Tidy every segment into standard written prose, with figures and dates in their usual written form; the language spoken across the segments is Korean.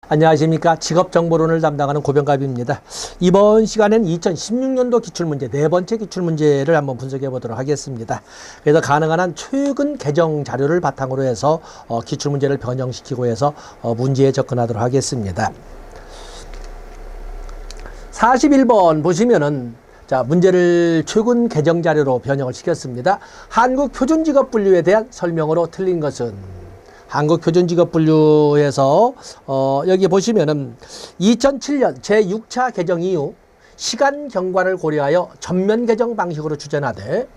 안녕하십니까. 직업정보론을 담당하는 고병갑입니다. 이번 시간엔 2016년도 기출문제 네 번째 기출문제를 한번 분석해 보도록 하겠습니다. 그래서 가능한 한 최근 개정 자료를 바탕으로 해서 기출문제를 변형시키고 해서 문제에 접근하도록 하겠습니다. 41번 보시면은 자, 문제를 최근 개정 자료로 변형을 시켰습니다. 한국표준직업분류에 대한 설명으로 틀린 것은 한국표준직업분류에서 여기 보시면은 2007년 제6차 개정 이후 시간 경과를 고려하여 전면 개정 방식으로 추진하되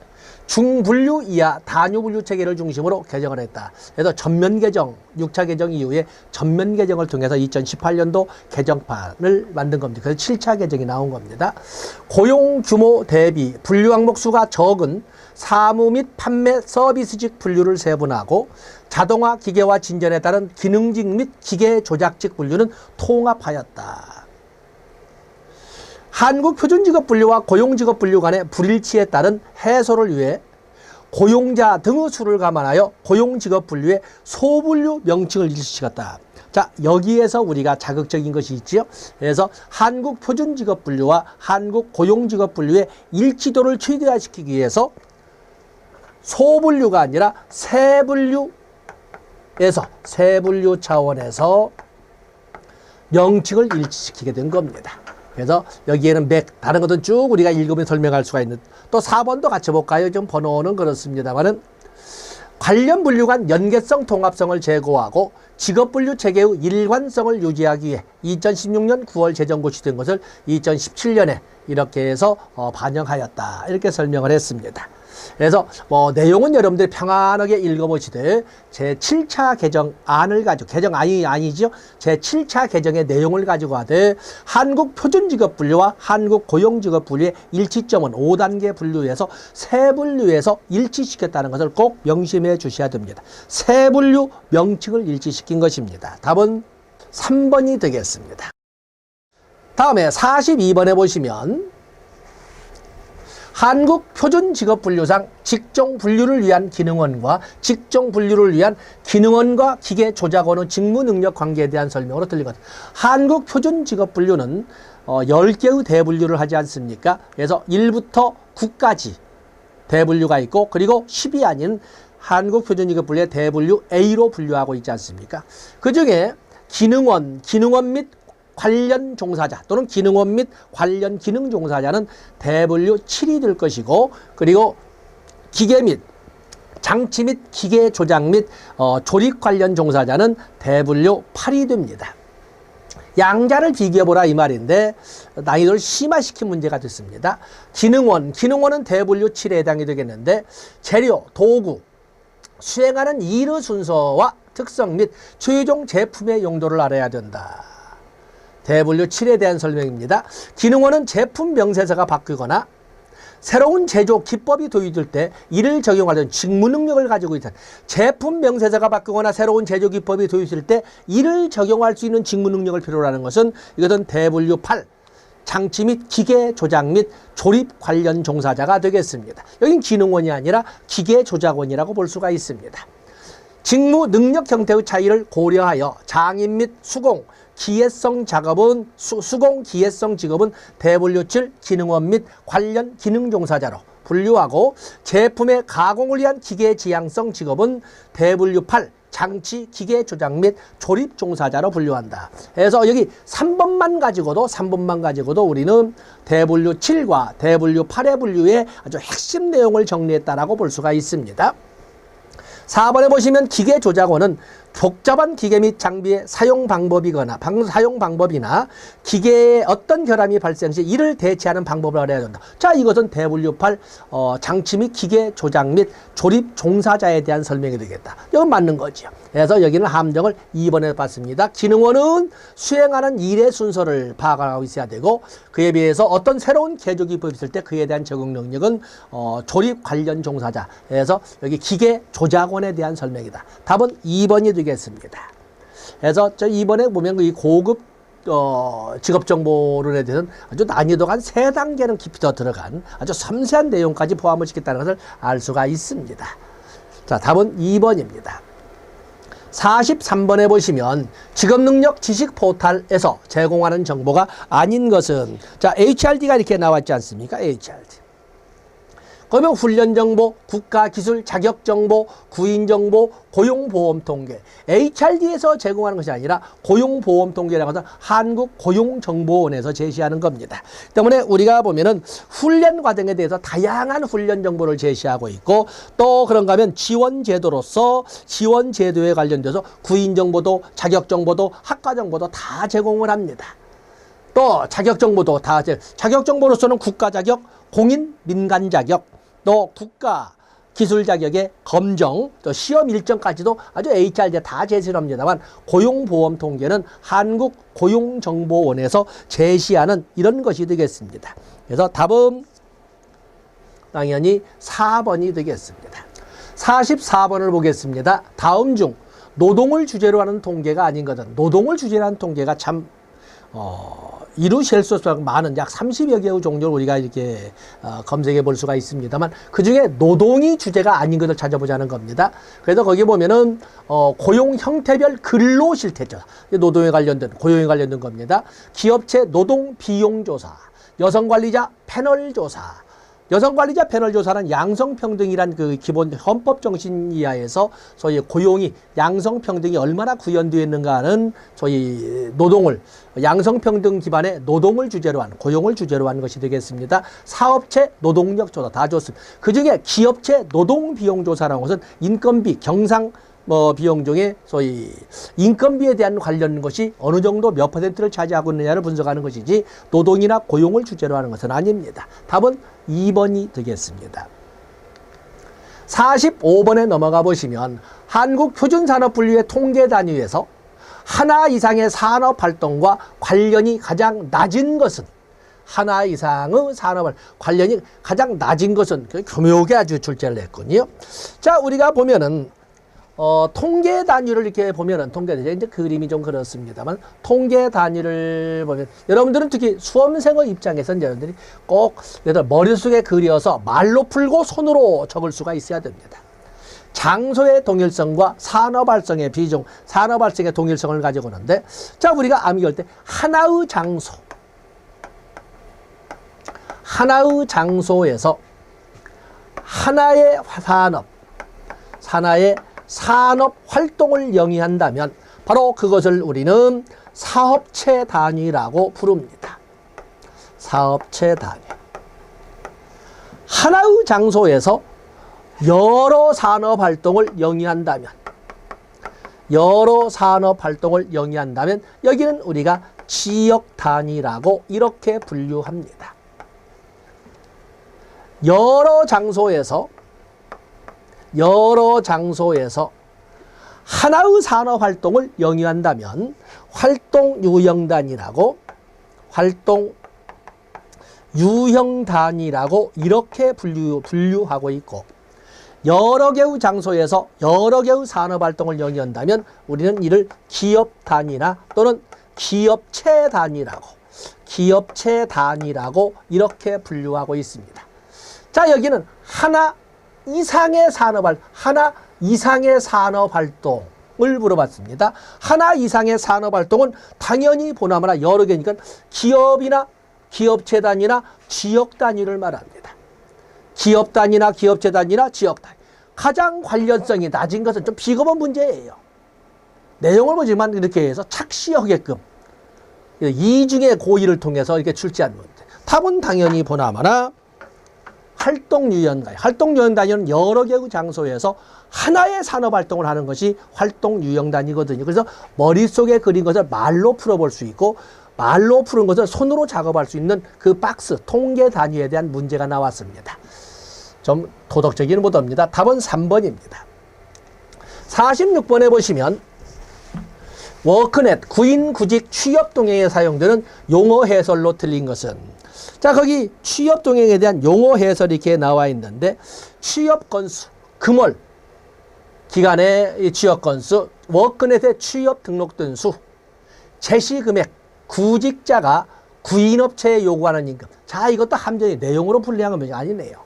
중분류 이하 단위분류 체계를 중심으로 개정을 했다. 그래서 전면 개정, 6차 개정 이후에 전면 개정을 통해서 2018년도 개정판을 만든 겁니다. 그래서 7차 개정이 나온 겁니다. 고용 규모 대비 분류 항목 수가 적은 사무 및 판매 서비스직 분류를 세분화하고 자동화 기계화 진전에 따른 기능직 및 기계 조작직 분류는 통합하였다. 한국표준직업분류와 고용직업분류 간의 불일치에 따른 해소를 위해 고용자 등의 수를 감안하여 고용직업분류의 소분류 명칭을 일치시켰다. 자, 여기에서 우리가 자극적인 것이 있지요. 그래서 한국표준직업분류와 한국고용직업분류의 일치도를 최대화시키기 위해서 소분류가 아니라 세분류 차원에서 명칭을 일치시키게 된 겁니다. 그래서 여기에는 다른 것은 쭉 우리가 읽으면 설명할 수가 있는, 또 4번도 같이 볼까요? 좀 번호는 그렇습니다만은 관련 분류 간 연계성 통합성을 제고하고 직업분류 체계의 일관성을 유지하기 위해 2016년 9월 제정 고시된 것을 2017년에 이렇게 해서 반영하였다. 이렇게 설명을 했습니다. 그래서 내용은 여러분들이 평안하게 읽어보시되 제7차 개정안을 가지고, 개정안이 아니죠. 제7차 개정의 내용을 가지고 하되 한국표준직업분류와 한국고용직업분류의 일치점은 5단계 분류에서 세분류에서 일치시켰다는 것을 꼭 명심해 주셔야 됩니다. 세분류 명칭을 일치시킨 것입니다. 답은 3번이 되겠습니다. 다음에 42번에 보시면 한국표준직업분류상 직종분류를 위한 기능원과 직종분류를 위한 기능원과 기계조작원의 직무능력 관계에 대한 설명으로 틀린 것. 한국표준직업분류는 10개의 대분류를 하지 않습니까? 그래서 1부터 9까지 대분류가 있고, 그리고 10이 아닌 한국표준직업분류의 대분류 A로 분류하고 있지 않습니까? 그 중에 기능원 및 관련 종사자 또는 기능원 및 관련 기능 종사자는 대분류 7이 될 것이고, 그리고 기계 및 장치 및 기계 조작 및 조립 관련 종사자는 대분류 8이 됩니다. 양자를 비교해보라 이 말인데 난이도를 심화시킨 문제가 됐습니다. 기능원은 대분류 7에 해당이 되겠는데 재료, 도구, 수행하는 일의 순서와 특성 및 최종 제품의 용도를 알아야 된다. 대분류 7에 대한 설명입니다. 기능원은 제품 명세서가 바뀌거나 새로운 제조 기법이 도입될 때 이를 적용하는 직무 능력을 가지고 있다. 제품 명세서가 바뀌거나 새로운 제조 기법이 도입될 때 이를 적용할 수 있는 직무 능력을 필요로 하는 것은 이것은 대분류 8, 장치 및 기계 조작 및 조립 관련 종사자가 되겠습니다. 여긴 기능원이 아니라 기계 조작원이라고 볼 수가 있습니다. 직무 능력 형태의 차이를 고려하여 장인 및 수공 기회성 직업은 대분류 7 기능원 및 관련 기능 종사자로 분류하고, 제품의 가공을 위한 기계 지향성 직업은 대분류 8 장치, 기계 조작 및 조립 종사자로 분류한다. 그래서 여기 3번만 가지고도 우리는 대분류 7과 대분류 8의 분류의 아주 핵심 내용을 정리했다라고 볼 수가 있습니다. 4번에 보시면 기계 조작원은 복잡한 기계 및 장비의 사용 방법이나 기계에 어떤 결함이 발생 시 이를 대체하는 방법을 알아야 된다. 자, 이것은 대분류 8 장치 및 기계 조작 및 조립 종사자에 대한 설명이 되겠다. 이건 맞는 거죠. 그래서 여기는 함정을 2번에 봤습니다. 기능원은 수행하는 일의 순서를 파악하고 있어야 되고, 그에 비해서 어떤 새로운 개조 기법이 있을 때 그에 대한 적용 능력은 조립 관련 종사자. 그래서 여기 기계 조작원에 대한 설명이다. 답은 2번이 되겠습니다. 그래서 저 2번에 보면 이 고급 직업정보론에 대해서는 아주 난이도가 한 3단계는 깊이 더 들어간 아주 섬세한 내용까지 포함을 시켰다는 것을 알 수가 있습니다. 자, 답은 2번입니다. 43번에 보시면 직업능력 지식 포탈에서 제공하는 정보가 아닌 것은, 자, HRD가 이렇게 나왔지 않습니까? HRD. 그러면 훈련정보, 국가기술 자격정보, 구인정보, 고용보험통계. HRD에서 제공하는 것이 아니라 고용보험통계라고 해서 한국고용정보원에서 제시하는 겁니다. 때문에 우리가 보면은 훈련 과정에 대해서 다양한 훈련 정보를 제시하고 있고, 또 그런가 하면 지원제도로서 지원제도에 관련돼서 구인정보도 자격정보도 학과정보도 다 제공을 합니다. 또 자격정보도 다, 자격정보로서는 국가자격, 공인, 민간 자격, 또 국가 기술 자격의 검정, 또 시험 일정까지도 아주 HRD에 다 제시를 합니다만, 고용보험 통계는 한국고용정보원에서 제시하는 이런 것이 되겠습니다. 그래서 답은 당연히 4번이 되겠습니다. 44번을 보겠습니다. 다음 중 노동을 주제로 하는 통계가 아닌 것은, 노동을 주제로 하는 통계가 참 이루실 수 없는 많은 약 30여 개의 종류를 우리가 이렇게 검색해 볼 수가 있습니다만, 그 중에 노동이 주제가 아닌 것을 찾아보자는 겁니다. 그래서 거기 보면은 고용 형태별 근로 실태조, 노동에 관련된, 고용에 관련된 겁니다. 기업체 노동 비용 조사, 여성 관리자 패널 조사. 여성 관리자 패널 조사는 양성평등이란 그 기본 헌법 정신 이하에서 소위 고용이 양성평등이 얼마나 구현되어 있는가 하는 소위 노동을, 양성평등 기반의 노동을 주제로 한, 고용을 주제로 한 것이 되겠습니다. 사업체 노동력 조사 다 좋습니다. 그 중에 기업체 노동 비용 조사라는 것은 인건비, 경상 비용 중에 소위 인건비에 대한 관련 것이 어느 정도 몇 퍼센트를 차지하고 있느냐를 분석하는 것이지, 노동이나 고용을 주제로 하는 것은 아닙니다. 답은 2번이 되겠습니다. 45번에 넘어가 보시면 한국표준산업분류의 통계 단위에서 하나 이상의 산업활동과 관련이 가장 낮은 것은, 하나 이상의 산업 관련이 가장 낮은 것은, 교묘하게 아주 출제를 했군요. 자, 우리가 보면은 통계 단위를 이렇게 보면은, 통계 단위, 이제 그림이 좀 그렇습니다만, 통계 단위를 보면, 여러분들은 특히 수험생의 입장에서는 여러분들이 꼭 머릿속에 그려서 말로 풀고 손으로 적을 수가 있어야 됩니다. 장소의 동일성과 산업 활성의 비중, 산업 활성의 동일성을 가지고 있는데, 자, 우리가 암기할 때 하나의 장소, 하나의 장소에서 하나의 산업 활동을 영위한다면 바로 그것을 우리는 사업체 단위라고 부릅니다. 사업체 단위. 하나의 장소에서 여러 산업 활동을 영위한다면, 여러 산업 활동을 영위한다면 여기는 우리가 지역 단위라고 이렇게 분류합니다. 여러 장소에서 하나의 산업 활동을 영위한다면 활동 유형 단위라고, 활동 유형 단위라고 이렇게 분류하고 있고, 여러 개의 장소에서 여러 개의 산업 활동을 영위한다면 우리는 이를 기업 단위나 또는 기업체 단위라고 이렇게 분류하고 있습니다. 자, 여기는 하나 이상의 산업 활동을 물어봤습니다. 하나 이상의 산업 활동은 당연히 보나마나 여러 개니까 기업이나 기업체 단위나 지역 단위를 말합니다. 기업 단위나 기업체 단위나 지역 단위. 가장 관련성이 낮은 것은 좀 비겁한 문제예요. 내용을 보지만 이렇게 해서 착시하게끔 이중의 고의를 통해서 이렇게 출제한 문제. 답은 당연히 보나마나 활동 유형 단위. 활동 유형 단위는 여러 개의 장소에서 하나의 산업 활동을 하는 것이 활동 유형 단위거든요. 그래서 머릿속에 그린 것을 말로 풀어볼 수 있고, 말로 푸는 것을 손으로 작업할 수 있는 그 박스, 통계 단위에 대한 문제가 나왔습니다. 좀 도덕적인 보도입니다. 답은 3번입니다. 46번에 보시면 워크넷, 구인, 구직, 취업 동행에 사용되는 용어 해설로 틀린 것은, 자, 거기 취업 동행에 대한 용어 해설이 이렇게 나와 있는데, 취업 건수, 금월 기간의 취업 건수, 워크넷의 취업 등록된 수, 제시 금액, 구직자가 구인업체에 요구하는 임금. 자, 이것도 함정의 내용으로 불리한 것이 아니네요.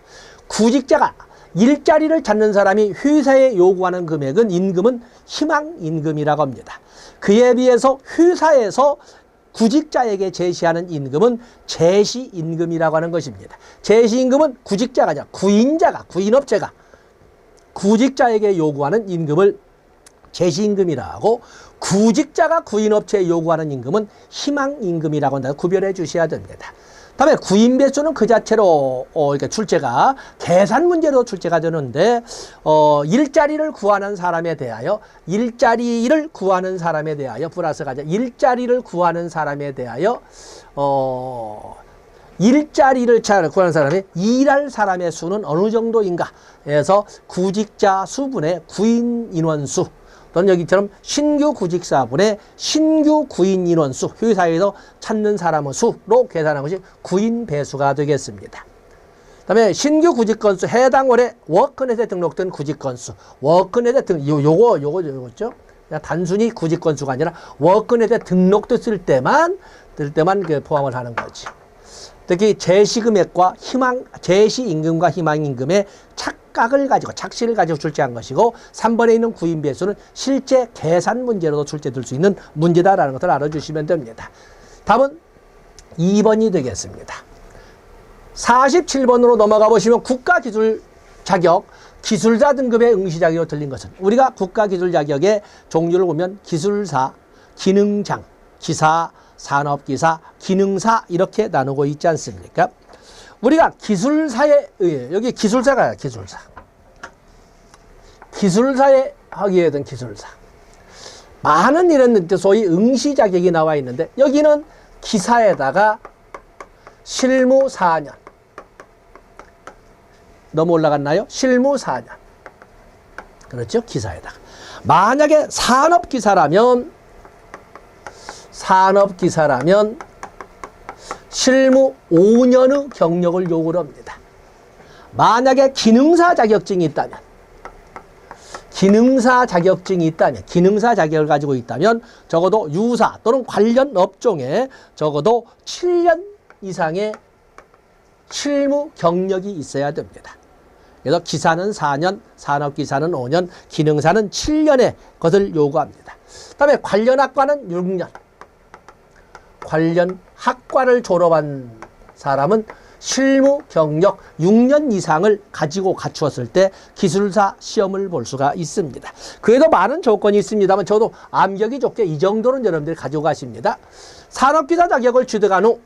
구직자가 일자리를 찾는 사람이 회사에 요구하는 금액은 임금은 희망임금이라고 합니다. 그에 비해서 회사에서 구직자에게 제시하는 임금은 제시임금이라고 하는 것입니다. 제시임금은 구직자가 아니라 구인업체가 구직자에게 요구하는 임금을 제시임금이라고, 구직자가 구인업체에 요구하는 임금은 희망임금이라고 한다. 구별해 주셔야 됩니다. 다음에 구인배수는 그 자체로 이렇게 출제가 계산 문제로 출제가 되는데, 일자리를 구하는 사람에 대하여 플러스가 일자리를 구하는 사람에 대하여 일자리를 구하는 사람이 일할 사람의 수는 어느 정도인가 해서 구직자 수분의 구인 인원수, 또는 여기처럼 신규 구직사분의 신규 구인 인원수, 회사에서 찾는 사람의 수로 계산한 것이 구인 배수가 되겠습니다. 그다음에 신규 구직 건수, 해당 월에 워크넷에 등록된 구직 건수, 워크넷에 요거죠. 단순히 구직 건수가 아니라 워크넷에 등록됐을 때만 포함을 하는 거지. 특히 제시금액과 제시임금과 희망임금의 착시를 가지고 출제한 것이고, 3번에 있는 구인배수는 실제 계산 문제로도 출제될 수 있는 문제다라는 것을 알아주시면 됩니다. 답은 2번이 되겠습니다. 47번으로 넘어가 보시면 국가기술 자격, 기술자 등급의 응시 자격으로 들린 것은, 우리가 국가기술 자격의 종류를 보면 기술사, 기능장, 기사, 산업기사, 기능사 이렇게 나누고 있지 않습니까? 우리가 기술사에 의해, 여기 기술사가 기술사에 하기에 된 기술사. 많은 이런 소위 응시 자격이 나와 있는데, 여기는 기사에다가 실무 4년. 너무 올라갔나요? 실무 4년. 그렇죠? 기사에다가. 만약에 산업기사라면 실무 5년의 경력을 요구를 합니다. 만약에 기능사 자격증이 있다면, 기능사 자격을 가지고 있다면 적어도 유사 또는 관련 업종에 적어도 7년 이상의 실무 경력이 있어야 됩니다. 그래서 기사는 4년, 산업기사는 5년, 기능사는 7년의 것을 요구합니다. 그다음에 관련 학과는 6년. 관련 학과를 졸업한 사람은 실무 경력 6년 이상을 가지고 갖추었을 때 기술사 시험을 볼 수가 있습니다. 그에도 많은 조건이 있습니다만 저도 암기하기 좋게 이 정도는 여러분들이 가지고 가십니다. 산업기사 자격을 취득한 후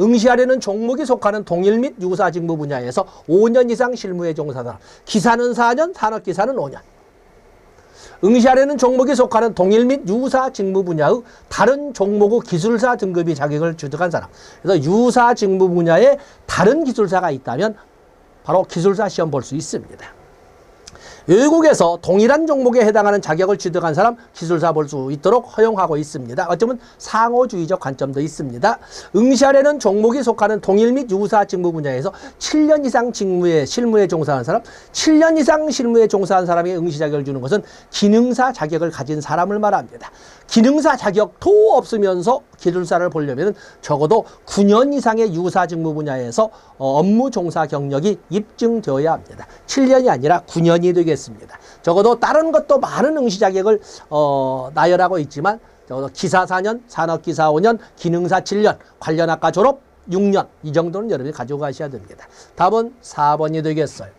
응시하려는 종목이 속하는 동일 및 유사 직무 분야에서 5년 이상 실무에 종사한 사람. 기사는 4년, 산업기사는 5년. 응시하려는 종목이 속하는 동일 및 유사 직무 분야의 다른 종목의 기술사 등급이 자격을 취득한 사람. 그래서 유사 직무 분야에 다른 기술사가 있다면 바로 기술사 시험 볼 수 있습니다. 외국에서 동일한 종목에 해당하는 자격을 취득한 사람 기술사 볼 수 있도록 허용하고 있습니다. 어쩌면 상호주의적 관점도 있습니다. 응시하려는 종목이 속하는 동일 및 유사 직무 분야에서 7년 이상 실무에 종사한 사람, 7년 이상 실무에 종사한 사람에게 응시 자격을 주는 것은 기능사 자격을 가진 사람을 말합니다. 기능사 자격도 없으면서 기술사를 보려면 적어도 9년 이상의 유사 직무 분야에서 업무 종사 경력이 입증되어야 합니다. 7년이 아니라 9년이 되겠습니다. 적어도 다른 것도 많은 응시 자격을 나열하고 있지만 적어도 기사 4년, 산업기사 5년, 기능사 7년, 관련 학과 졸업 6년 이 정도는 여러분이 가지고 가셔야 됩니다. 답은 4번이 되겠어요.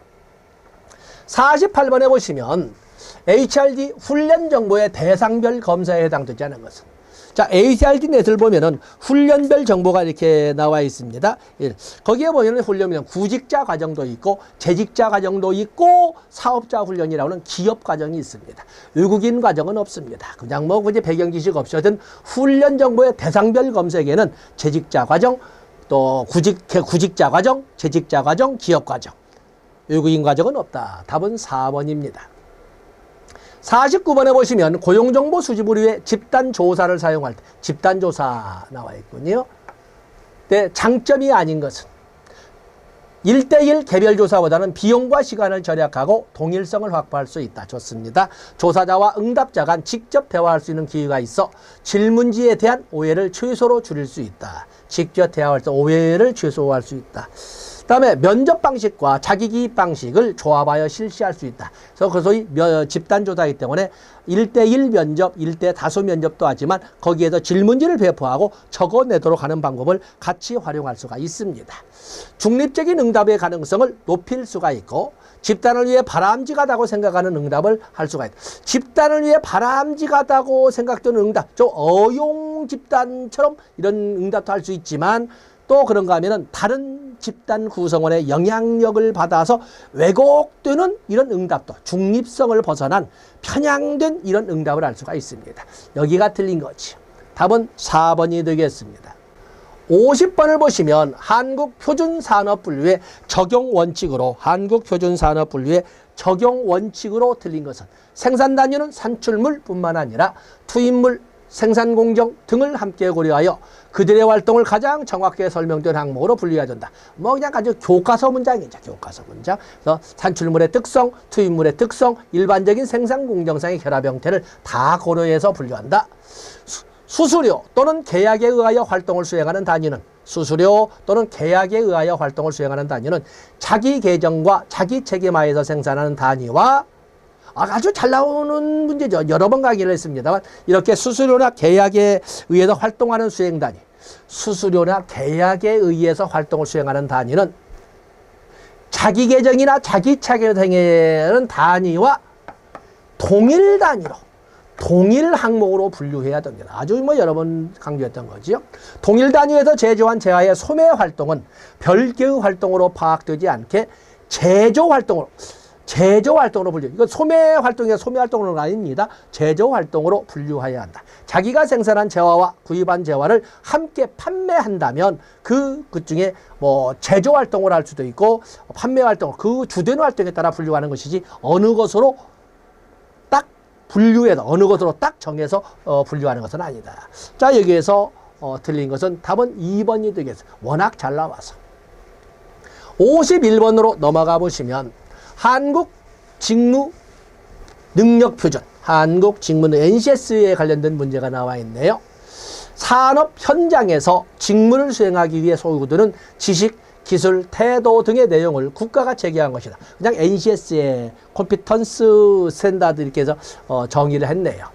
48번에 보시면 HRD 훈련 정보의 대상별 검사에 해당되지 않은 것은, 자, HRD 넷을 보면은 훈련별 정보가 이렇게 나와 있습니다. 거기에 보면은 훈련은 구직자 과정도 있고, 재직자 과정도 있고, 사업자 훈련이라고 하는 기업 과정이 있습니다. 외국인 과정은 없습니다. 그냥 뭐 굳이 배경 지식 없이 하여튼 훈련 정보의 대상별 검색에는 재직자 과정, 또 구직자 과정, 재직자 과정, 기업 과정, 외국인 과정은 없다. 답은 4번입니다. 49번에 보시면 고용정보 수집을 위해 집단조사를 사용할 때 집단조사 나와 있군요. 근데 장점이 아닌 것은 1:1 개별조사보다는 비용과 시간을 절약하고 동일성을 확보할 수 있다. 좋습니다. 조사자와 응답자 간 직접 대화할 수 있는 기회가 있어 질문지에 대한 오해를 최소로 줄일 수 있다. 직접 대화할 때 오해를 최소화할 수 있다. 그다음에 면접 방식과 자기기입 방식을 조합하여 실시할 수 있다. 그래서 그 소위 집단조사이기 때문에 1대1 면접, 1대 다수 면접도 하지만 거기에서 질문지를 배포하고 적어내도록 하는 방법을 같이 활용할 수가 있습니다. 중립적인 응답의 가능성을 높일 수가 있고 집단을 위해 바람직하다고 생각하는 응답을 할 수가 있다. 집단을 위해 바람직하다고 생각되는 응답, 좀 어용 집단처럼 이런 응답도 할 수 있지만 또 그런가 하면은 다른 집단 구성원의 영향력을 받아서 왜곡되는 이런 응답도 중립성을 벗어난 편향된 이런 응답을 할 수가 있습니다. 여기가 틀린 거지. 답은 4번이 되겠습니다. 50번을 보시면 한국표준산업분류의 적용원칙으로 한국표준산업분류의 적용원칙으로 틀린 것은 생산 단위는 산출물뿐만 아니라 투입물, 생산 공정 등을 함께 고려하여 그들의 활동을 가장 정확하게 설명된 항목으로 분류해야 된다. 뭐 그냥 아주 교과서 문장이죠. 교과서 문장. 그래서 산출물의 특성, 투입물의 특성, 일반적인 생산 공정상의 결합 형태를 다 고려해서 분류한다. 수수료 또는 계약에 의하여 활동을 수행하는 단위는 수수료 또는 계약에 의하여 활동을 수행하는 단위는 자기 계정과 자기 책임하에서 생산하는 단위와 아주 잘 나오는 문제죠. 여러 번 강의를 했습니다만 이렇게 수수료나 계약에 의해서 활동하는 수행 단위, 수수료나 계약에 의해서 활동을 수행하는 단위는 자기 계정이나 자기 책임하는 단위와 동일 단위로 동일 항목으로 분류해야 됩니다. 아주 뭐 여러 번 강조했던 거지요. 동일 단위에서 제조한 재화의 소매 활동은 별개의 활동으로 파악되지 않게 제조 활동으로 분류. 이건 소매 활동이 소매 활동으로는 아닙니다. 제조 활동으로 분류해야 한다. 자기가 생산한 재화와 구입한 재화를 함께 판매한다면 그 중에 뭐 제조 활동을 할 수도 있고 판매 활동, 그 주된 활동에 따라 분류하는 것이지 어느 것으로 딱 분류해서 어느 것으로 딱 정해서 분류하는 것은 아니다. 자, 여기에서 틀린 것은 답은 2번이 되겠습니다. 워낙 잘 나와서. 51번으로 넘어가 보시면 한국 직무 능력 표준, 한국 직무 NCS에 관련된 문제가 나와 있네요. 산업 현장에서 직무를 수행하기 위해 소요되는 지식, 기술, 태도 등의 내용을 국가가 제기한 것이다. 그냥 NCS의 컴피턴스 스탠다드 이렇게 해서 정의를 했네요.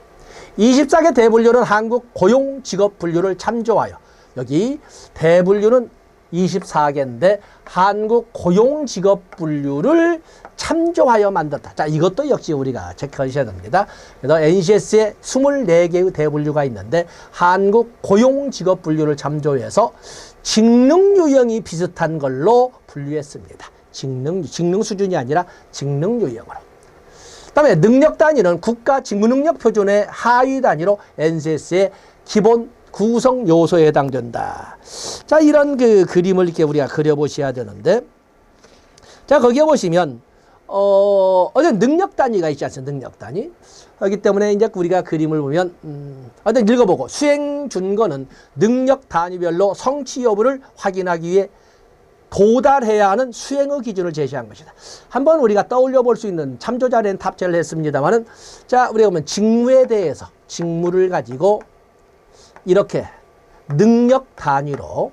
24개 대분류는 한국 고용 직업 분류를 참조하여 여기 대분류는 24개인데 한국 고용 직업 분류를 참조하여 만들었다. 자, 이것도 역시 우리가 체크하셔야 됩니다. 그래서 NCS에 24개의 대분류가 있는데 한국 고용 직업 분류를 참조해서 직능 유형이 비슷한 걸로 분류했습니다. 직능 수준이 아니라 직능 유형으로. 그다음에 능력 단위는 국가 직무 능력 표준의 하위 단위로 NCS의 기본 구성 요소에 해당된다. 자, 이런 그 그림을 이렇게 우리가 그려보셔야 되는데, 자, 거기에 보시면, 어떤 능력 단위가 있지 않습니까? 능력 단위. 그렇기 때문에 이제 우리가 그림을 보면, 어떤 읽어보고, 수행 준거는 능력 단위별로 성취 여부를 확인하기 위해 도달해야 하는 수행의 기준을 제시한 것이다. 한번 우리가 떠올려 볼 수 있는 참조 자료는 탑재를 했습니다만은, 자, 우리가 보면 직무에 대해서, 직무를 가지고 이렇게 능력 단위로,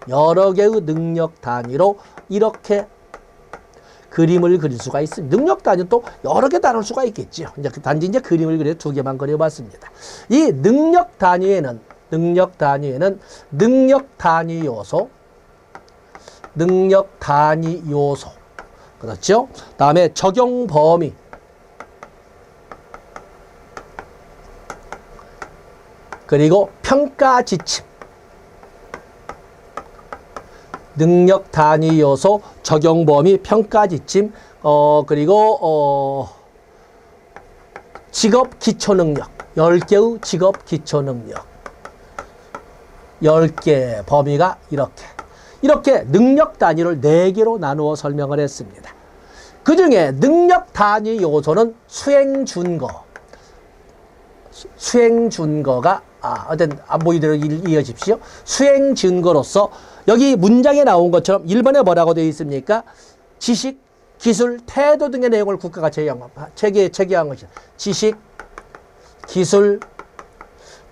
여러 개의 능력 단위로 이렇게 그림을 그릴 수가 있습니다. 능력 단위는 또 여러 개 다룰 수가 있겠죠. 이제 단지 이제 그림을 그려 두 개만 그려봤습니다. 이 능력 단위에는 능력 단위 요소, 그렇죠? 다음에 적용 범위, 그리고 평가 지침, 능력 단위 요소, 적용 범위, 평가 지침, 그리고 직업 기초 능력, 10개의 직업 기초 능력, 10개 범위가 이렇게 능력 단위를 4개로 나누어 설명을 했습니다. 그 중에 능력 단위 요소는 수행 준거가 어떤 이대로 이어집시오. 수행 증거로서 여기 문장에 나온 것처럼 1번에 뭐라고 되어 있습니까? 지식, 기술, 태도 등의 내용을 국가가 제기한 것이다. 지식, 기술,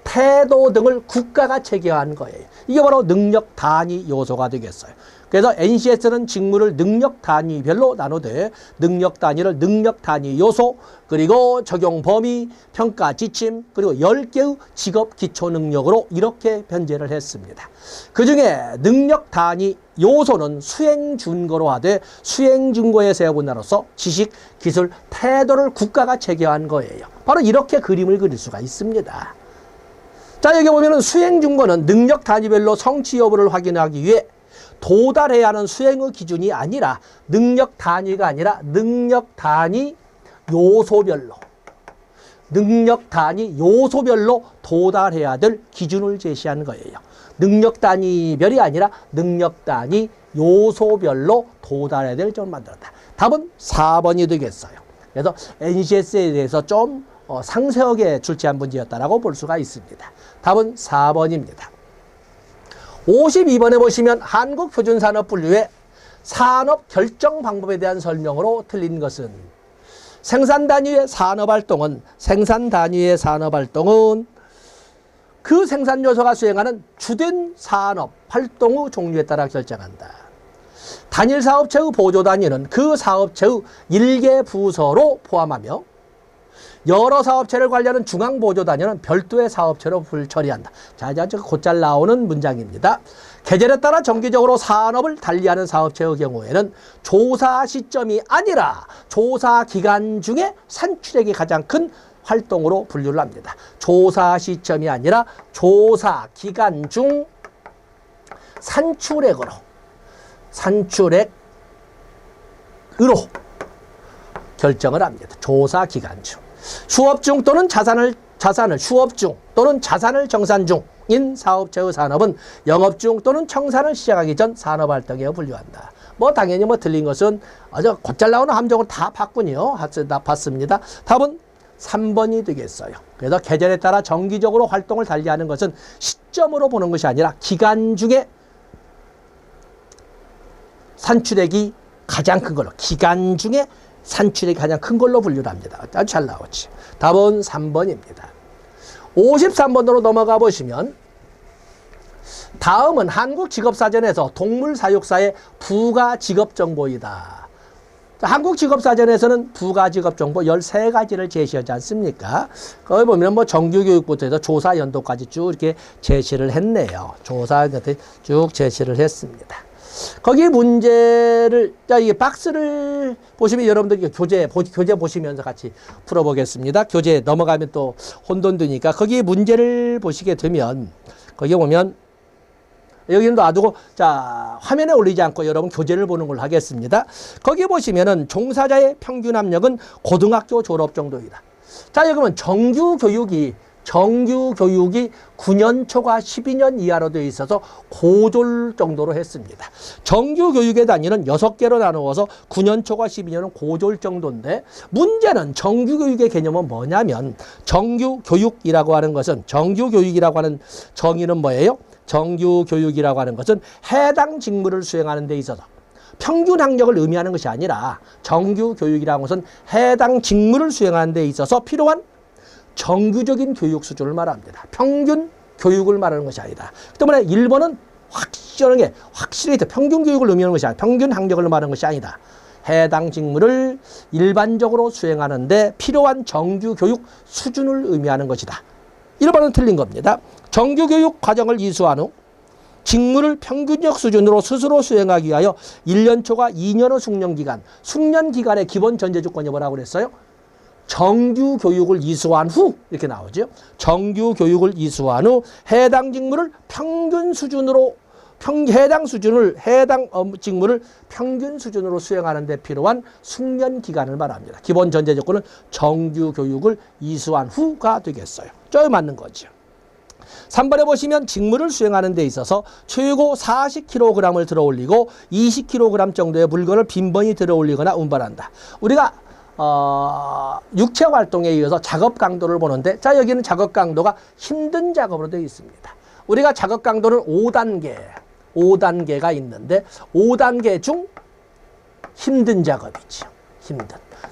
태도 등을 국가가 제기한 거예요. 이게 바로 능력 단위 요소가 되겠어요. 그래서 NCS는 직무를 능력 단위별로 나누되 능력 단위를 능력 단위 요소 그리고 적용 범위, 평가 지침 그리고 10개의 직업 기초 능력으로 이렇게 변제를 했습니다. 그중에 능력 단위 요소는 수행 준거로 하되 수행 준거의 세 분야로서 지식, 기술, 태도를 국가가 체계한 거예요. 바로 이렇게 그림을 그릴 수가 있습니다. 자, 여기 보면은 수행 준거는 능력 단위별로 성취 여부를 확인하기 위해 도달해야 하는 수행의 기준이 아니라 능력 단위가 아니라 능력 단위 요소별로 도달해야 될 기준을 제시한 거예요. 능력 단위별이 아니라 능력 단위 요소별로 도달해야 될 점을 만들었다. 답은 4번이 되겠어요. 그래서 NCS에 대해서 좀 상세하게 출제한 문제였다라고 볼 수가 있습니다. 답은 4번입니다. 52번에 보시면 한국표준산업분류의 산업 결정 방법에 대한 설명으로 틀린 것은 생산 단위의 산업활동은 그 생산 요소가 수행하는 주된 산업 활동의 종류에 따라 결정한다. 단일 사업체의 보조 단위는 그 사업체의 일개 부서로 포함하며 여러 사업체를 관리하는 중앙 보조 단위는 별도의 사업체로 처리한다. 자, 이제 곧잘 나오는 문장입니다. 계절에 따라 정기적으로 산업을 달리하는 사업체의 경우에는 조사 시점이 아니라 조사 기간 중에 산출액이 가장 큰 활동으로 분류를 합니다. 조사 시점이 아니라 조사 기간 중 산출액으로 결정을 합니다. 조사 기간 중. 휴업 중 또는 자산을 정산 중인 사업체의 산업은 영업 중 또는 청산을 시작하기 전 산업활동에 분류한다. 당연히 틀린 것은 아주 곧잘 나오는 함정을 다 봤군요. 다 봤습니다. 답은 3번이 되겠어요. 그래서 계절에 따라 정기적으로 활동을 달리하는 것은 시점으로 보는 것이 아니라 기간 중에 산출액이 가장 큰 걸로 산출액이 가장 큰 걸로 분류를 합니다. 아주 잘 나오지. 답은 3번입니다. 53번으로 넘어가 보시면 다음은 한국직업사전에서 동물사육사의 부가직업정보이다. 한국직업사전에서는 부가직업정보 13가지를 제시하지 않습니까? 거기 보면 정규교육부터 해서 조사 연도까지 쭉 이렇게 제시를 했네요. 조사 연도 쭉 제시를 했습니다. 거기 문제를, 이 박스를 보시면 여러분들 교재 보시면서 같이 풀어보겠습니다. 교재 넘어가면 또 혼돈되니까 거기 문제를 보시게 되면, 거기 보면, 여기는 놔두고, 자, 화면에 올리지 않고 여러분 교재를 보는 걸로 하겠습니다. 거기 보시면은 종사자의 평균 학력은 고등학교 졸업 정도이다. 자, 여기 보면 정규교육이 9년 초과 12년 이하로 되어 있어서 고졸 정도로 했습니다. 정규교육의 단위는 6개로 나누어서 9년 초과 12년은 고졸 정도인데, 문제는 정규교육의 개념은 뭐냐면, 정규교육이라고 하는 정의는 뭐예요? 정규교육이라고 하는 것은 해당 직무를 수행하는 데 있어서 평균 학력을 의미하는 것이 아니라, 정규교육이라는 것은 해당 직무를 수행하는 데 있어서 필요한 정규적인 교육 수준을 말합니다. 평균 교육을 말하는 것이 아니다. 그 때문에 1번은 확실히 평균 교육을 의미하는 것이 아니다. 평균 학력을 말하는 것이 아니다. 해당 직무를 일반적으로 수행하는데 필요한 정규 교육 수준을 의미하는 것이다. 1번은 틀린 겁니다. 정규교육 과정을 이수한 후 직무를 평균적 수준으로 스스로 수행하기 위하여 1년 초과 2년의 숙련기간의 기본 전제 조건이 뭐라고 그랬어요? 정규교육을 이수한 후, 이렇게 나오죠. 정규교육을 이수한 후 해당 직무를 해당 직무를 평균 수준으로 수행하는 데 필요한 숙련기간을 말합니다. 기본 전제 조건은 정규교육을 이수한 후가 되겠어요. 저기 맞는 거죠. 3번에 보시면 직무를 수행하는 데 있어서 최고 40kg을 들어올리고 20kg 정도의 물건을 빈번히 들어올리거나 운반한다. 우리가 육체 활동에 의해서 작업 강도를 보는데, 자, 여기는 작업 강도가 힘든 작업으로 되어 있습니다. 우리가 작업 강도는 5단계가 있는데 5단계 중 힘든 작업이죠.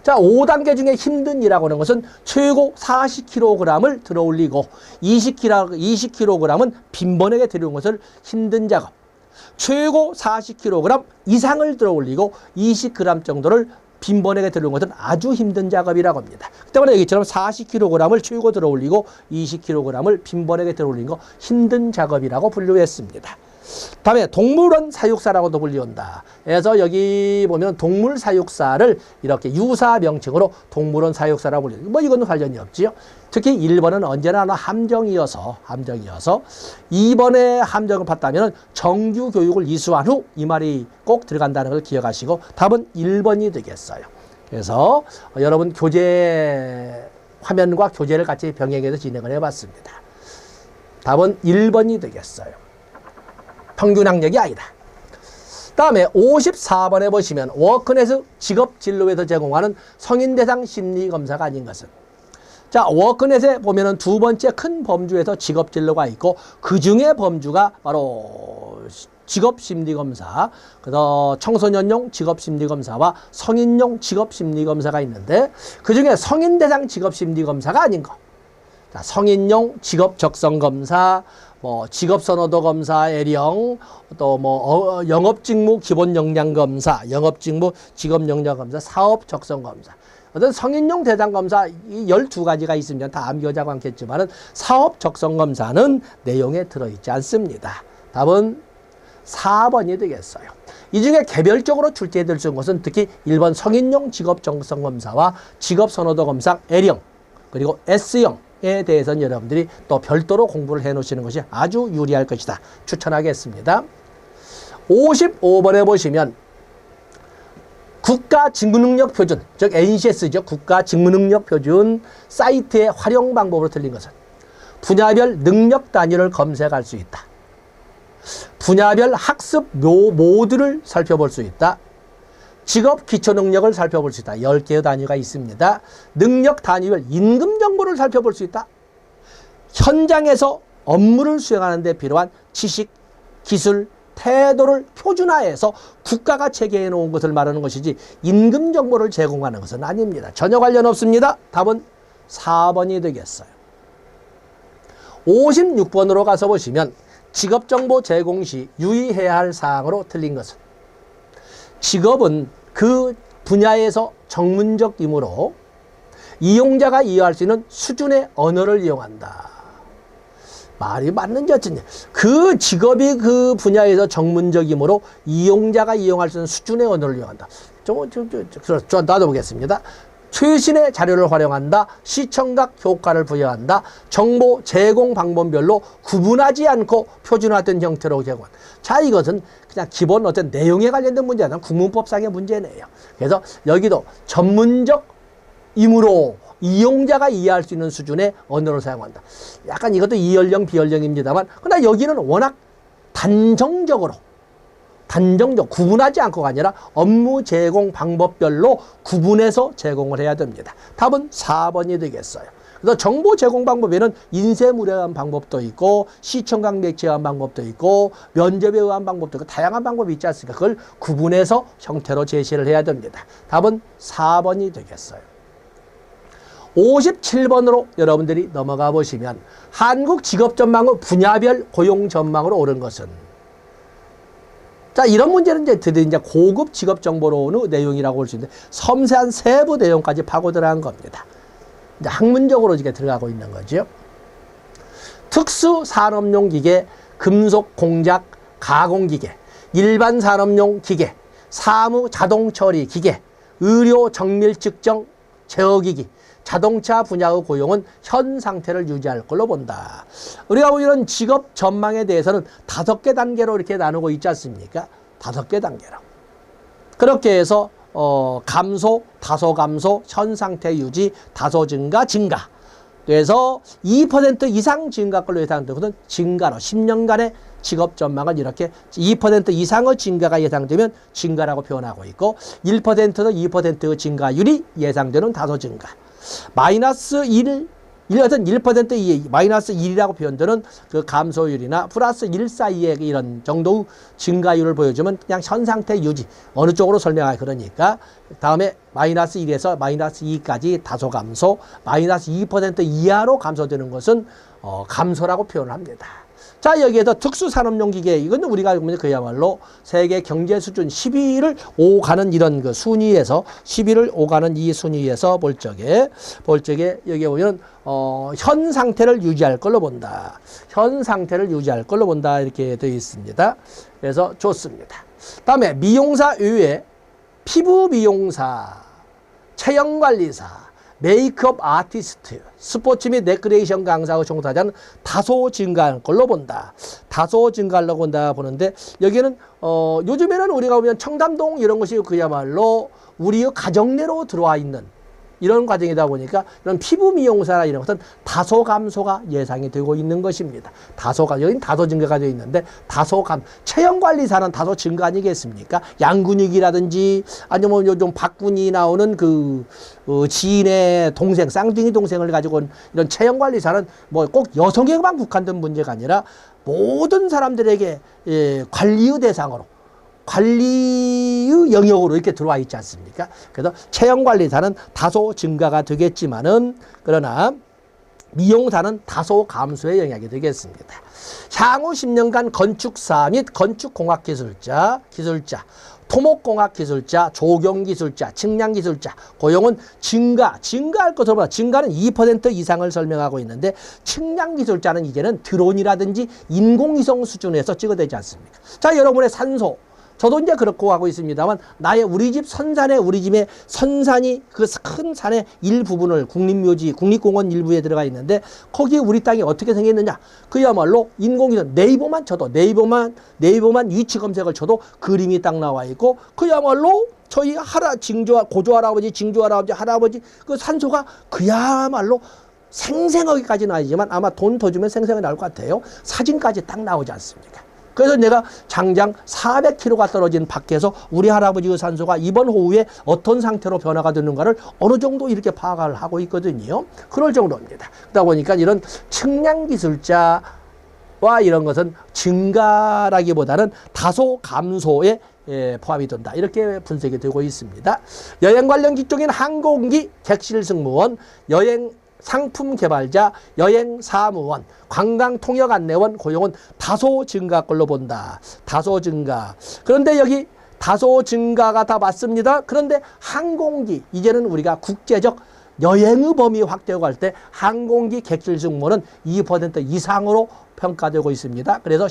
자, 5단계 중에 힘든이라고 하는 것은 최고 40kg을 들어올리고 20kg은 빈번하게 들어온 것을 힘든 작업. 최고 40kg 이상을 들어 올리고 20g 정도를 빈번하게 들어오는 것은 아주 힘든 작업이라고 합니다. 때문에 여기처럼 40kg을 최고 들어 올리고 20kg을 빈번하게 들어 올리는 거 힘든 작업이라고 분류했습니다. 다음에 동물원 사육사라고도 불리운다. 그래서 여기 보면 동물 사육사를 이렇게 유사 명칭으로 동물원 사육사라고 불리는 뭐 이거는 관련이 없지요. 특히 1번은 언제나 함정이어서 2번에 함정을 봤다면 정규 교육을 이수한 후 이 말이 꼭 들어간다는 걸 기억하시고 답은 1번이 되겠어요. 그래서 여러분 교재 화면과 교재를 같이 병행해서 진행을 해봤습니다. 답은 1번이 되겠어요. 평균 학력이 아니다. 다음에 54번에 보시면 워크넷 직업진로에서 제공하는 성인 대상 심리검사가 아닌 것은. 자, 워크넷에 보면은 두 번째 큰 범주에서 직업진로가 있고 그 중에 범주가 바로 직업심리검사, 그래서 청소년용 직업심리검사와 성인용 직업심리검사가 있는데 그 중에 성인 대상 직업심리검사가 아닌 거. 자, 성인용 직업적성검사, 뭐 직업선호도 검사, L형, 또 뭐 영업직무 기본역량검사, 영업직무 직업역량검사, 사업적성검사. 어떤 성인용 대상검사 이 12가지가 있으면 다 암기하자고 않겠지만은 사업적성검사는 내용에 들어있지 않습니다. 답은 4번이 되겠어요. 이 중에 개별적으로 출제될 수 있는 것은 특히 1번 성인용 직업적성검사와 직업선호도 검사 L형, 그리고 S형에 대해서는 여러분들이 또 별도로 공부를 해 놓으시는 것이 아주 유리할 것이다. 추천하겠습니다. 55번에 보시면 국가직무능력표준, 즉 NCS죠. 국가직무능력표준 사이트의 활용 방법으로 틀린 것은 분야별 능력 단위를 검색할 수 있다. 분야별 학습 모드를 살펴볼 수 있다. 직업 기초 능력을 살펴볼 수 있다. 10개의 단위가 있습니다. 능력 단위별 임금 정보를 살펴볼 수 있다. 현장에서 업무를 수행하는 데 필요한 지식, 기술, 태도를 표준화해서 국가가 체계해 놓은 것을 말하는 것이지 임금 정보를 제공하는 것은 아닙니다. 전혀 관련 없습니다. 답은 4번이 되겠어요. 56번으로 가서 보시면 직업정보 제공 시 유의해야 할 사항으로 틀린 것은 직업은 그 분야에서 전문적이므로 이용자가 이해할 수 있는 수준의 언어를 이용한다. 말이 맞는지 어쩐지. 그 직업이 그 분야에서 전문적이므로 이용자가 이용할 수 있는 수준의 언어를 이용한다. 좀 놔둬보겠습니다. 최신의 자료를 활용한다. 시청각 효과를 부여한다. 정보 제공 방법별로 구분하지 않고 표준화된 형태로 제공한다. 자, 이것은 그냥 기본 어떤 내용에 관련된 문제는 국문법상의 문제네요. 그래서 여기도 전문적이므로 이용자가 이해할 수 있는 수준의 언어를 사용한다. 약간 이것도 이연령 비연령입니다만 그러나 여기는 워낙 단정적 구분하지 않고가 아니라 업무 제공 방법별로 구분해서 제공을 해야 됩니다. 답은 4번이 되겠어요. 그래서 정보 제공 방법에는 인쇄 무료한 방법도 있고 시청각 매체한 방법도 있고 면접에 의한 방법도 있고 다양한 방법이 있지 않습니까? 그걸 구분해서 형태로 제시를 해야 됩니다. 답은 4번이 되겠어요. 57번으로 여러분들이 넘어가 보시면 한국 직업 전망의 분야별 고용 전망으로 옳은 것은, 자, 이런 문제는 이제 고급 직업 정보로는 내용이라고 볼 수 있는데 섬세한 세부 내용까지 파고 들어간 겁니다. 이제 학문적으로 이게 들어가고 있는 거죠. 특수 산업용 기계, 금속 공작 가공 기계, 일반 산업용 기계, 사무 자동 처리 기계, 의료 정밀 측정 제어기기, 자동차 분야의 고용은 현 상태를 유지할 걸로 본다. 우리가 이런 직업 전망에 대해서는 5개 단계로 이렇게 나누고 있지 않습니까? 5개 단계로. 그렇게 해서 감소, 다소 감소, 현 상태 유지, 다소 증가, 증가. 그래서 2% 이상 증가 걸로 예상되거든. 증가로 10년간의 직업 전망은 이렇게 2% 이상의 증가가 예상되면 증가라고 표현하고 있고 1%도 2%의 증가율이 예상되는 다소 증가. 마이너스 1, 어떤 1% 이하, 마이너스 1이라고 표현되는 그 감소율이나 플러스 1 사이의 이런 정도의 증가율을 보여주면 그냥 현 상태 유지, 어느 쪽으로 설명하기 그러니까 다음에 마이너스 1에서 마이너스 2까지 다소 감소, 마이너스 2% 이하로 감소되는 것은 감소라고 표현을 합니다. 자, 여기에서 특수산업용 기계, 이건 우리가 보면 그야말로 세계 경제 수준 10위를 오가는 이런 그 순위에서, 10위를 오가는 이 순위에서 볼 적에 여기에 보면, 현 상태를 유지할 걸로 본다. 현 상태를 유지할 걸로 본다. 이렇게 되어 있습니다. 그래서 좋습니다. 다음에 미용사 외에 피부 미용사, 체형관리사, 메이크업 아티스트, 스포츠 및 레크레이션 강사의 종사자는 다소 증가할 걸로 본다. 다소 증가하려고 본다 보는데, 여기는 요즘에는 우리가 보면 청담동 이런 것이 그야말로 우리의 가정내로 들어와 있는 이런 과정이다 보니까 이런 피부 미용사나 이런 것은 다소 감소가 예상이 되고 있는 것입니다. 여기는 다소 증가가 되어 있는데, 체형관리사는 다소 증가 아니겠습니까? 양근육이라든지 아니면 요즘 박군이 나오는 지인의 동생, 쌍둥이 동생을 가지고 온 이런 체형관리사는 뭐 꼭 여성에게만 국한된 문제가 아니라 모든 사람들에게 관리의 대상으로, 관리의 영역으로 이렇게 들어와 있지 않습니까? 그래서 체형관리사는 다소 증가가 되겠지만은, 그러나 미용사는 다소 감소의 영향이 되겠습니다. 향후 10년간 건축사 및 건축공학기술자, 토목공학기술자, 조경기술자, 측량기술자 고용은 증가할 것으로 보다 증가는 2% 이상을 설명하고 있는데, 측량기술자는 이제는 드론이라든지 인공위성 수준에서 찍어대지 않습니까? 자, 여러분의 산소, 저도 이제 그렇고 하고 있습니다만, 우리 집 선산에, 우리 집에 선산이 그 큰 산의 일부분을 국립묘지, 국립공원 일부에 들어가 있는데, 거기에 우리 땅이 어떻게 생겼느냐? 그야말로 인공위성, 네이버만 위치 검색을 쳐도 그림이 딱 나와 있고, 그야말로 저희 고조할아버지, 할아버지 그 산소가 그야말로 생생하게까지는 아니지만 아마 돈 더 주면 생생하게 나올 것 같아요. 사진까지 딱 나오지 않습니까? 그래서 내가 장장 400km가 떨어진 밖에서 우리 할아버지의 산소가 이번 호우에 어떤 상태로 변화가 되는가를 어느 정도 이렇게 파악을 하고 있거든요. 그럴 정도입니다. 그러다 보니까 이런 측량기술자와 이런 것은 증가라기보다는 다소 감소에 포함이 된다. 이렇게 분석이 되고 있습니다. 여행 관련 직종인 항공기, 객실 승무원, 여행 상품 개발자, 여행 사무원, 관광 통역 안내원 고용은 다소 증가 걸로 본다. 다소 증가. 그런데 여기 다소 증가가 다 맞습니다. 그런데 항공기, 이제는 우리가 국제적 여행의 범위 확대하고 할 때 항공기 객실 승무원은 2% 이상으로 평가되고 있습니다. 그래서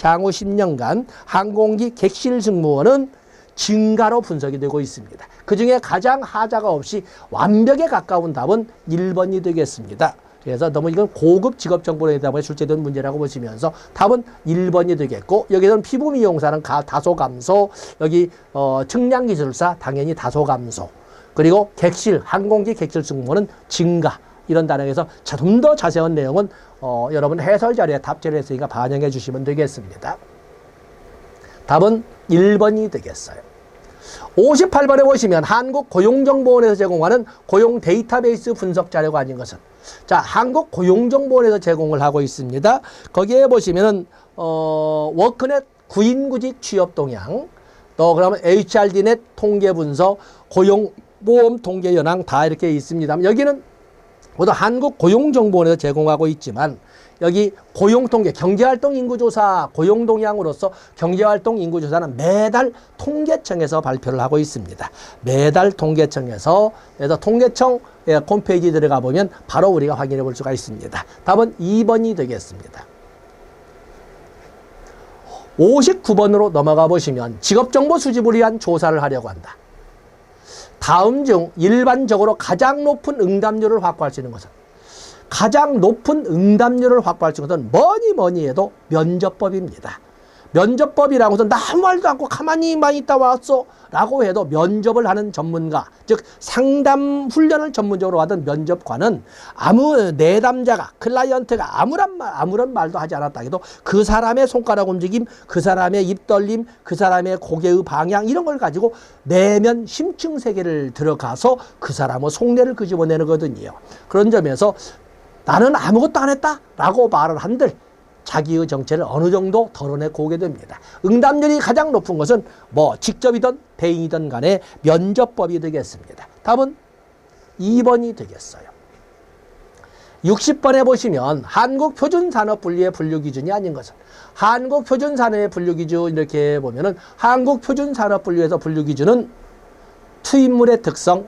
향후 10년간 항공기 객실 승무원은 증가로 분석이 되고 있습니다. 그중에 가장 하자가 없이 완벽에 가까운 답은 1번이 되겠습니다. 그래서 너무 이건 고급 직업 정보에 대해 출제된 문제라고 보시면서 답은 1번이 되겠고, 여기서는 피부 미용사는 다소 감소, 여기 측량기술사 당연히 다소 감소, 그리고 항공기 객실 승무원은 증가, 이런 단어에서 좀 더 자세한 내용은 여러분 해설 자료에 탑재를 했으니까 반영해 주시면 되겠습니다. 답은 1번이 되겠어요. 58번에 보시면 한국고용정보원에서 제공하는 고용 데이터베이스 분석 자료가 아닌 것은, 자, 한국고용정보원에서 제공을 하고 있습니다. 거기에 보시면은 워크넷 구인구직 취업 동향, 또 그러면 HRD넷 통계 분석, 고용보험 통계 현황 다 이렇게 있습니다. 여기는 모두 한국고용정보원에서 제공하고 있지만, 여기 고용통계, 경제활동 인구조사, 고용동향으로서 경제활동 인구조사는 매달 통계청에서 발표를 하고 있습니다. 매달 통계청에서, 그래서 통계청 홈페이지 들어가 보면 바로 우리가 확인해 볼 수가 있습니다. 답은 2번이 되겠습니다. 59번으로 넘어가 보시면 직업정보 수집을 위한 조사를 하려고 한다. 다음 중 일반적으로 가장 높은 응답률을 확보할 수 있는 것은, 가장 높은 응답률을 확보할 수 있는 것은 뭐니 해도 면접법입니다. 면접법이라고 해서 나 아무 말도 않고 가만히만 있다 왔어 라고 해도 면접을 하는 전문가, 즉 상담 훈련을 전문적으로 하던 면접관은 아무 내담자가, 클라이언트가 아무런 말도 하지 않았다 해도 그 사람의 손가락 움직임, 그 사람의 입 떨림, 그 사람의 고개의 방향, 이런 걸 가지고 내면 심층 세계를 들어가서 그 사람의 속내를 끄집어내는 거거든요. 그런 점에서 나는 아무것도 안 했다 라고 말을 한들 자기의 정체를 어느 정도 덜어내고 오게 됩니다. 응답률이 가장 높은 것은 직접이든 대인이든 간에 면접법이 되겠습니다. 답은 2번이 되겠어요. 60번에 보시면 한국표준산업분류의 분류기준이 아닌 것은 한국표준산업의 분류기준 이렇게 보면은 한국표준산업분류에서 분류기준은 투입물의 특성,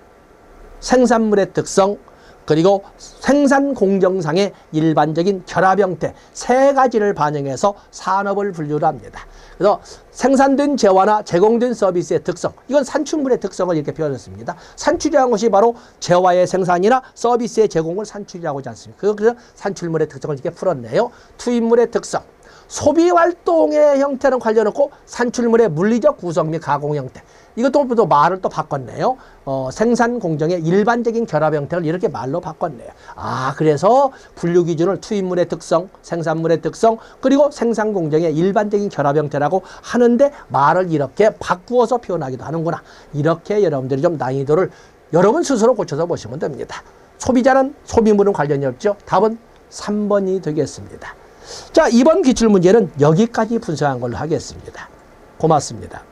생산물의 특성, 그리고 생산 공정상의 일반적인 결합 형태 세 가지를 반영해서 산업을 분류를 합니다. 그래서 생산된 재화나 제공된 서비스의 특성, 이건 산출물의 특성을 이렇게 표현했습니다. 산출이라는 것이 바로 재화의 생산이나 서비스의 제공을 산출이라고 하지 않습니까? 그래서 산출물의 특성을 이렇게 풀었네요. 투입물의 특성, 소비활동의 형태는 관련없고 산출물의 물리적 구성 및 가공 형태, 이것도 또 말을 또 바꿨네요. 생산 공정의 일반적인 결합 형태를 이렇게 말로 바꿨네요. 그래서 분류 기준을 투입물의 특성, 생산물의 특성, 그리고 생산 공정의 일반적인 결합 형태라고 하는데 말을 이렇게 바꾸어서 표현하기도 하는구나. 이렇게 여러분들이 좀 난이도를 여러분 스스로 고쳐서 보시면 됩니다. 소비자는 소비물은 관련이 없죠. 답은 3번이 되겠습니다. 자, 이번 기출문제는 여기까지 분석한 걸로 하겠습니다. 고맙습니다.